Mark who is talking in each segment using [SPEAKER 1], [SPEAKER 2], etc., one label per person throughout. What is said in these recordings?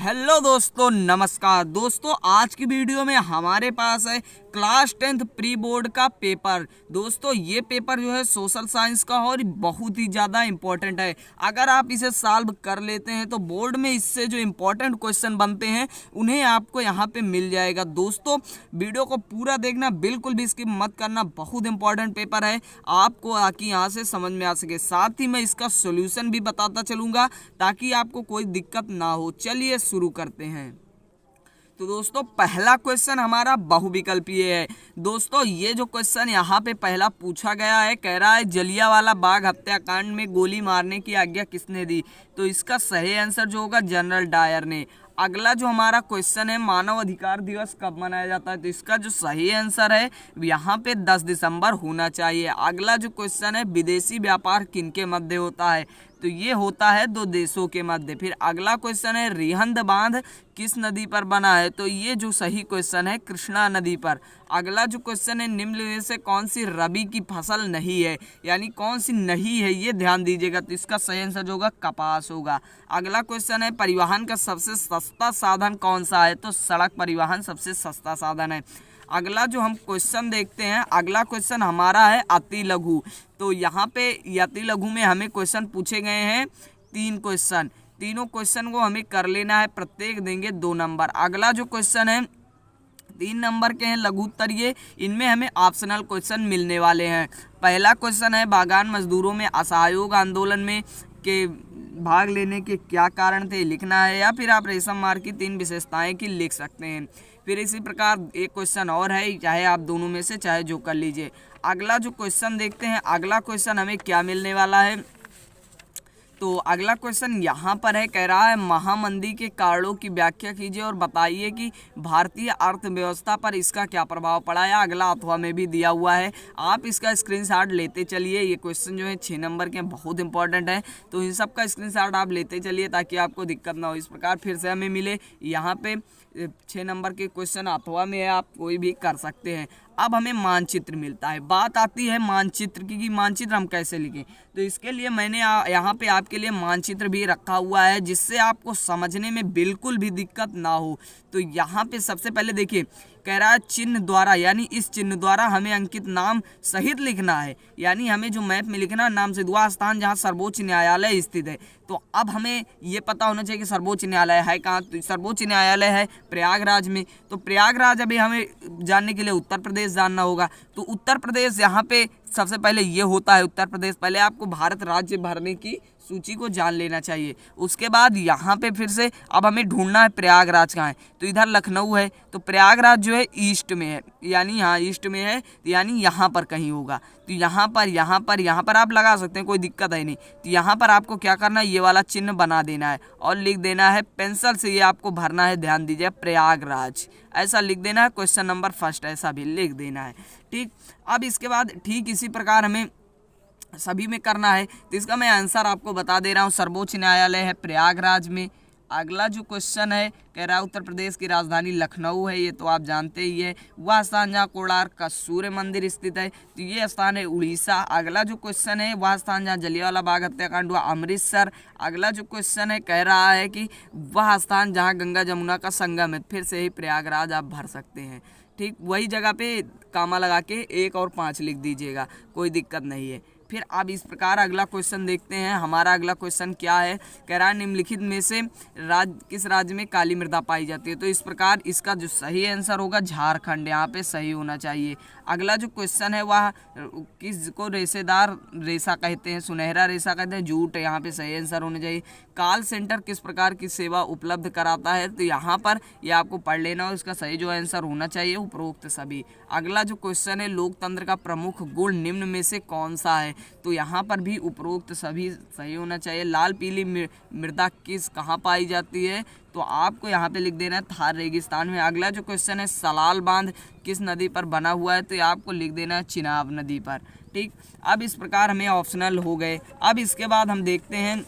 [SPEAKER 1] Hello दोस्तों, नमस्कार दोस्तों। आज की वीडियो में हमारे पास है क्लास 10th प्री बोर्ड का पेपर। दोस्तों ये पेपर जो है सोशल साइंस का और बहुत ही ज़्यादा इम्पोर्टेंट है। अगर आप इसे सॉल्व कर लेते हैं तो बोर्ड में इससे जो इम्पोर्टेंट क्वेश्चन बनते हैं उन्हें आपको यहाँ पे मिल जाएगा। दोस्तों वीडियो को पूरा देखना, बिल्कुल भी स्किप मत करना। बहुत इंपॉर्टेंट पेपर है, आपको आके यहाँ से समझ में आ सके। साथ ही मैं इसका सोल्यूशन भी बताता चलूँगा ताकि आपको कोई दिक्कत ना हो। चलिए शुरू करते हैं। तो दोस्तों पहला क्वेश्चन हमारा बहुविकल्पीय है। दोस्तों ये जो क्वेश्चन यहाँ पे पहला पूछा गया है, कह रहा है जलियांवाला बाग हत्याकांड में गोली मारने की आज्ञा किसने दी? तो इसका सही आंसर जो होगा जनरल डायर ने। अगला जो हमारा क्वेश्चन है, मानव अधिकार दिवस कब मनाया जाता है? तो इसका जो सही आंसर है यहाँ पे 10 दिसंबर होना चाहिए। अगला जो क्वेश्चन है, विदेशी व्यापार किनके मध्य होता है? तो ये होता है दो देशों के मध्य। फिर अगला क्वेश्चन है, रिहंद बांध किस नदी पर बना है? तो ये जो सही क्वेश्चन है कृष्णा नदी पर। अगला जो क्वेश्चन है, निम्न में से कौन सी रबी की फसल नहीं है? यानी कौन सी नहीं है, ये ध्यान दीजिएगा। तो इसका सही आंसर जो होगा कपास होगा। अगला क्वेश्चन है, परिवहन का सबसे सस्ता साधन कौन सा है? तो सड़क परिवहन सबसे सस्ता साधन है। अगला जो हम क्वेश्चन देखते हैं, अगला क्वेश्चन हमारा है अति लघु। तो यहाँ पे अति लघु में हमें क्वेश्चन पूछे गए हैं 3 क्वेश्चन। तीनों क्वेश्चन को हमें कर लेना है, प्रत्येक देंगे 2 नंबर। अगला जो क्वेश्चन है 3 नंबर के हैं लघु उत्तरीय, इनमें हमें ऑप्शनल क्वेश्चन मिलने वाले हैं। पहला क्वेश्चन है, बागान मजदूरों में असहयोग आंदोलन में के भाग लेने के क्या कारण थे, लिखना है। या फिर आप रेशम मार्ग की 3 विशेषताएं की लिख सकते हैं। फिर इसी प्रकार एक क्वेश्चन और है, चाहे आप दोनों में से चाहे जो कर लीजिए। अगला जो क्वेश्चन देखते हैं, अगला क्वेश्चन हमें क्या मिलने वाला है? तो अगला क्वेश्चन यहाँ पर है, कह रहा है महामंदी के कारणों की व्याख्या कीजिए और बताइए कि भारतीय अर्थव्यवस्था पर इसका क्या प्रभाव पड़ा है। अगला अथवा में भी दिया हुआ है, आप इसका स्क्रीनशॉट लेते चलिए। ये क्वेश्चन जो है 6 नंबर के बहुत इंपॉर्टेंट है, तो इन सब का स्क्रीनशॉट आप लेते चलिए ताकि आपको दिक्कत ना हो। इस प्रकार फिर से हमें मिले यहाँ पे 6 नंबर के क्वेश्चन अथवा में है, आप कोई भी कर सकते हैं। अब हमें मानचित्र मिलता है, बात आती है मानचित्र की कि मानचित्र हम कैसे लिखें। तो इसके लिए मैंने यहाँ पे आपके लिए मानचित्र भी रखा हुआ है जिससे आपको समझने में बिल्कुल भी दिक्कत ना हो। तो यहाँ पे सबसे पहले देखिए, कह रहा है चिन्ह द्वारा, यानी इस चिन्ह द्वारा हमें अंकित नाम सहित लिखना है। यानी हमें जो मैप में लिखना है नाम से वह स्थान जहाँ सर्वोच्च न्यायालय स्थित है। तो अब हमें ये पता होना चाहिए कि सर्वोच्च न्यायालय है कहाँ। तो सर्वोच्च न्यायालय है प्रयागराज में। तो प्रयागराज अभी हमें जानने के लिए उत्तर प्रदेश जानना होगा। तो उत्तर प्रदेश यहाँ पे सबसे पहले ये होता है उत्तर प्रदेश। पहले आपको भारत राज्य भरने की सूची को जान लेना चाहिए। उसके बाद यहाँ पे फिर से अब हमें ढूंढना है प्रयागराज कहाँ है। तो इधर लखनऊ है, तो प्रयागराज जो है ईस्ट में है, यानी यहाँ ईस्ट में है, यानी यहाँ पर कहीं होगा। तो यहाँ पर आप लगा सकते हैं, कोई दिक्कत है नहीं। तो यहाँ पर आपको क्या करना है, ये वाला चिन्ह बना देना है और लिख देना है पेंसिल से, ये आपको भरना है। ध्यान दीजिए प्रयागराज ऐसा लिख देना है। क्वेश्चन नंबर फर्स्ट ऐसा भी लिख देना है, ठीक। अब इसके बाद ठीक इसी प्रकार हमें सभी में करना है। तो इसका मैं आंसर आपको बता दे रहा हूँ, सर्वोच्च न्यायालय है प्रयागराज में। अगला जो क्वेश्चन है, कह रहा है उत्तर प्रदेश की राजधानी लखनऊ है, ये तो आप जानते ही है। वह स्थान जहाँ कोणार्क का सूर्य मंदिर स्थित है, तो ये स्थान है उड़ीसा। अगला जो क्वेश्चन है, वह स्थान जहाँ जलियांवाला बाग हत्याकांड हुआ, अमृतसर। अगला जो क्वेश्चन है, कह रहा है कि वह स्थान जहाँ गंगा जमुना का संगम है। फिर से ही प्रयागराज आप भर सकते हैं, ठीक। वही जगह पे कामा लगा के 1 और 5 लिख दीजिएगा, कोई दिक्कत नहीं है। फिर अब इस प्रकार अगला क्वेश्चन देखते हैं। हमारा अगला क्वेश्चन क्या है, कह रहा है निम्नलिखित में से किस राज्य में काली मृदा पाई जाती है? तो इस प्रकार इसका जो सही आंसर होगा झारखंड, यहाँ पे सही होना चाहिए। अगला जो क्वेश्चन है, वह किसको रेशेदार रेशा कहते हैं? सुनहरा रेशा कहते हैं, जूट, यहाँ पे सही आंसर होना चाहिए। कॉल सेंटर किस प्रकार की सेवा उपलब्ध कराता है? तो यहाँ पर ये आपको पढ़ लेना हो, इसका सही जो आंसर होना चाहिए उपरोक्त सभी। अगला जो क्वेश्चन है, लोकतंत्र का प्रमुख गुण निम्न में से कौन सा है? तो यहाँ पर भी उपरोक्त सभी सही होना चाहिए। लाल पीली मृदा कहाँ पाई जाती है? तो आपको यहाँ पे लिख देना है थार रेगिस्तान में। अगला जो क्वेश्चन है, सलाल बांध किस नदी पर बना हुआ है? तो आपको लिख देना है चिनाब नदी पर, ठीक। अब इस प्रकार हमें ऑप्शनल हो गए। अब इसके बाद हम देखते हैं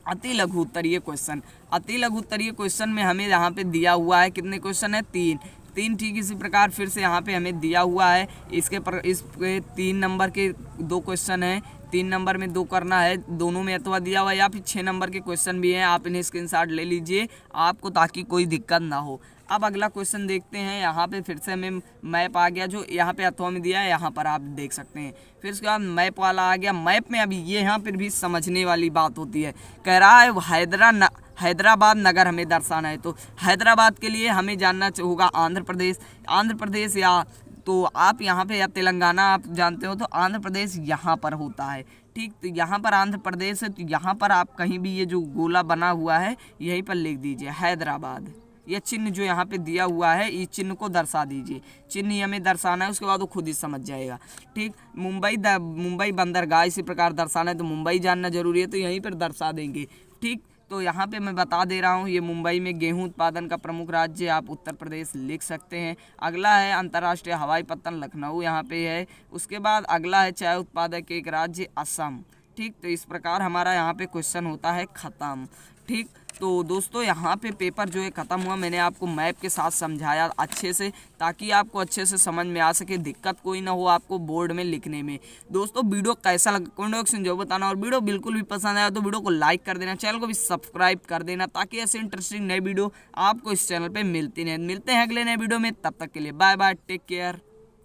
[SPEAKER 1] अति लघु उत्तरीय क्वेश्चन। अति लघु उत्तरीय क्वेश्चन में हमें यहाँ पे दिया हुआ है कितने क्वेश्चन है? 3। तीन ठीक इसी प्रकार फिर से यहाँ पे हमें दिया हुआ है। इसके 3 नंबर के 2 क्वेश्चन हैं, 3 नंबर में 2 करना है, दोनों में अथवा दिया हुआ है, या फिर 6 नंबर के क्वेश्चन भी हैं। आप इन्हें स्क्रीनशॉट ले लीजिए आपको, ताकि कोई दिक्कत ना हो। अब अगला क्वेश्चन देखते हैं। यहाँ पे फिर से हमें मैप आ गया, जो यहाँ पे अथवा में दिया है, यहाँ पर आप देख सकते हैं। फिर उसके बाद मैप वाला आ गया। मैप में अभी ये यहाँ पर भी समझने वाली बात होती है। कह रहा है हैदराबाद नगर हमें दर्शाना है। तो हैदराबाद के लिए हमें जानना होगा आंध्र प्रदेश, या तो आप यहाँ पे, या तेलंगाना आप जानते हो, तो आंध्र प्रदेश यहाँ पर होता है। ठीक, तो यहाँ पर आंध्र प्रदेश है, तो यहाँ पर आप कहीं भी ये जो गोला बना हुआ है यहीं पर लिख दीजिए हैदराबाद। यह चिन्ह जो यहाँ पे दिया हुआ है, इस चिन्ह को दर्शा दीजिए। चिन्ह ही हमें दर्शाना है, उसके बाद वो खुद ही समझ जाएगा। ठीक, मुंबई बंदरगाह इसी प्रकार दर्शाना है, तो मुंबई जानना जरूरी है, तो यहीं पर दर्शा देंगे। ठीक, तो यहाँ पे मैं बता दे रहा हूँ, ये मुंबई में गेहूं उत्पादन का प्रमुख राज्य, आप उत्तर प्रदेश लिख सकते हैं। अगला है अंतर्राष्ट्रीय हवाई पत्तन लखनऊ, यहाँ पे है। उसके बाद अगला है चाय उत्पादक एक राज्य असम। ठीक, तो इस प्रकार हमारा यहाँ पे क्वेश्चन होता है ख़त्म। ठीक, तो दोस्तों यहाँ पे पेपर जो है ख़त्म हुआ। मैंने आपको मैप के साथ समझाया अच्छे से, ताकि आपको अच्छे से समझ में आ सके, दिक्कत कोई ना हो आपको बोर्ड में लिखने में। दोस्तों वीडियो कैसा लगा कमेंट बॉक्स में जो बताना, और वीडियो बिल्कुल भी पसंद आया तो वीडियो को लाइक कर देना, चैनल को भी सब्सक्राइब कर देना, ताकि ऐसे इंटरेस्टिंग नई वीडियो आपको इस चैनल पर मिलती रहे। मिलते हैं अगले नए वीडियो में, तब तक के लिए बाय बाय, टेक केयर।